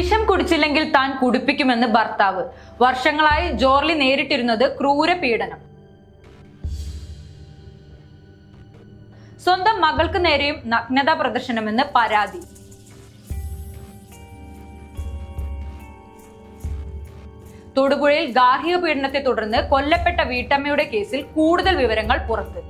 വിഷം കുടിച്ചില്ലെങ്കിൽ താൻ കുടിപ്പിക്കുമെന്ന് ഭർത്താവ്. വർഷങ്ങളായി ജോർലി നേരിട്ടിരുന്നത് ക്രൂരപീഡനം. സ്വന്തം മകൾക്ക് നേരെയും നഗ്നതാ പ്രദർശനമെന്ന് പരാതി. തൊടുപുഴയിൽ ഗാർഹിക പീഡനത്തെ തുടർന്ന് കൊല്ലപ്പെട്ട വീട്ടമ്മയുടെ കേസിൽ കൂടുതൽ വിവരങ്ങൾ പുറത്ത്.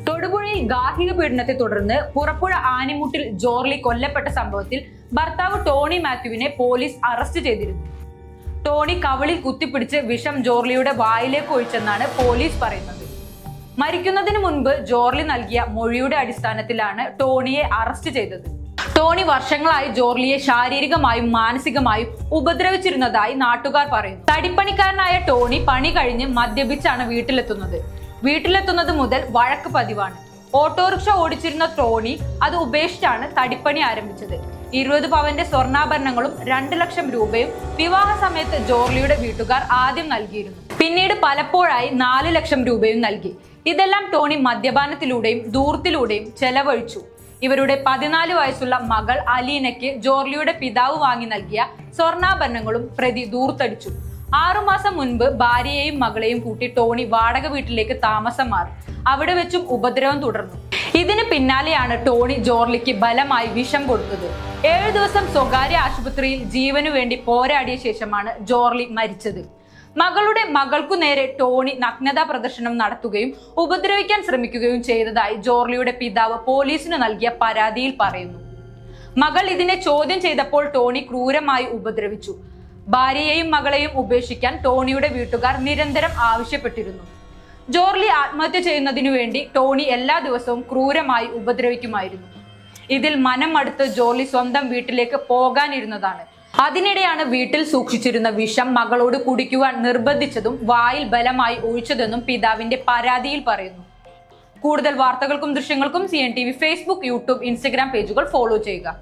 തൊടുപുഴയിൽ ഗാർഹിക പീഡനത്തെ തുടർന്ന് പുറപ്പുഴ ആനിമുട്ടിൽ ജോർലി കൊല്ലപ്പെട്ട സംഭവത്തിൽ ഭർത്താവ് ടോണി മാത്യുവിനെ പോലീസ് അറസ്റ്റ് ചെയ്തിരുന്നു. ടോണി കവിളിൽ കുത്തിപ്പിടിച്ച് വിഷം ജോർലിയുടെ വായിലേക്ക് ഒഴിച്ചെന്നാണ് പോലീസ് പറയുന്നത്. മരിക്കുന്നതിന് മുൻപ് ജോർലി നൽകിയ മൊഴിയുടെ അടിസ്ഥാനത്തിലാണ് ടോണിയെ അറസ്റ്റ് ചെയ്തത്. ടോണി വർഷങ്ങളായി ജോർലിയെ ശാരീരികമായും മാനസികമായും ഉപദ്രവിച്ചിരുന്നതായി നാട്ടുകാർ പറയുന്നു. തടിപ്പണിക്കാരനായ ടോണി പണി കഴിഞ്ഞ് മദ്യപിച്ചാണ് വീട്ടിലെത്തുന്നത് മുതൽ വഴക്ക് പതിവാണ്. ഓട്ടോറിക്ഷ ഓടിച്ചിരുന്ന ടോണി അത് ഉപേക്ഷിച്ചാണ് തടിപ്പണി ആരംഭിച്ചത്. 20 പവന്റെ സ്വർണ്ണാഭരണങ്ങളും 2 ലക്ഷം രൂപയും വിവാഹ സമയത്ത് ജോർലിയുടെ വീട്ടുകാർ ആദ്യം നൽകിയിരുന്നു. പിന്നീട് പലപ്പോഴായി 4 ലക്ഷം രൂപയും നൽകി. ഇതെല്ലാം ടോണി മദ്യപാനത്തിലൂടെയും ധൂർത്തിലൂടെയും ചെലവഴിച്ചു. ഇവരുടെ 14 വയസ്സുള്ള മകൾ അലീനയ്ക്ക് ജോർലിയുടെ പിതാവ് വാങ്ങി നൽകിയ സ്വർണ്ണാഭരണങ്ങളും പ്രതി ധൂർത്തടിച്ചു. 6 മാസം മുൻപ് ഭാര്യയെയും മകളെയും കൂട്ടി ടോണി വാടക വീട്ടിലേക്ക് താമസം മാറി. അവിടെ വെച്ചും ഉപദ്രവം തുടർന്നു. ഇതിന് പിന്നാലെയാണ് ടോണി ജോർലിക്ക് ബലമായി വിഷം കൊടുത്തത്. 7 ദിവസം സ്വകാര്യ ആശുപത്രിയിൽ ജീവനു വേണ്ടി പോരാടിയ ശേഷമാണ് ജോർലി മരിച്ചത്. മകൾക്കു നേരെ ടോണി നഗ്നതാ പ്രദർശനം നടത്തുകയും ഉപദ്രവിക്കാൻ ശ്രമിക്കുകയും ചെയ്തതായി ജോർലിയുടെ പിതാവ് പോലീസിന് നൽകിയ പരാതിയിൽ പറയുന്നു. മകൾ ഇതിനെ ചോദ്യം ചെയ്തപ്പോൾ ടോണി ക്രൂരമായി ഉപദ്രവിച്ചു. ഭാര്യയെയും മകളെയും ഉപേക്ഷിക്കാൻ ടോണിയുടെ വീട്ടുകാർ നിരന്തരം ആവശ്യപ്പെട്ടിരുന്നു. ജോർലി ആത്മഹത്യ ചെയ്യുന്നതിനു വേണ്ടി ടോണി എല്ലാ ദിവസവും ക്രൂരമായി ഉപദ്രവിക്കുമായിരുന്നു. ഇതിൽ മനം മടുത്ത് ജോർലി സ്വന്തം വീട്ടിലേക്ക് പോകാനിരുന്നതാണ്. അതിനിടെയാണ് വീട്ടിൽ സൂക്ഷിച്ചിരുന്ന വിഷം മകളോട് കുടിക്കുവാൻ നിർബന്ധിച്ചതും വായിൽ ബലമായി ഒഴിച്ചതെന്നും പിതാവിന്റെ പരാതിയിൽ പറയുന്നു. കൂടുതൽ വാർത്തകൾക്കും ദൃശ്യങ്ങൾക്കും CNTV ഫേസ്ബുക്ക്, യൂട്യൂബ്, ഇൻസ്റ്റഗ്രാം പേജുകൾ ഫോളോ ചെയ്യുക.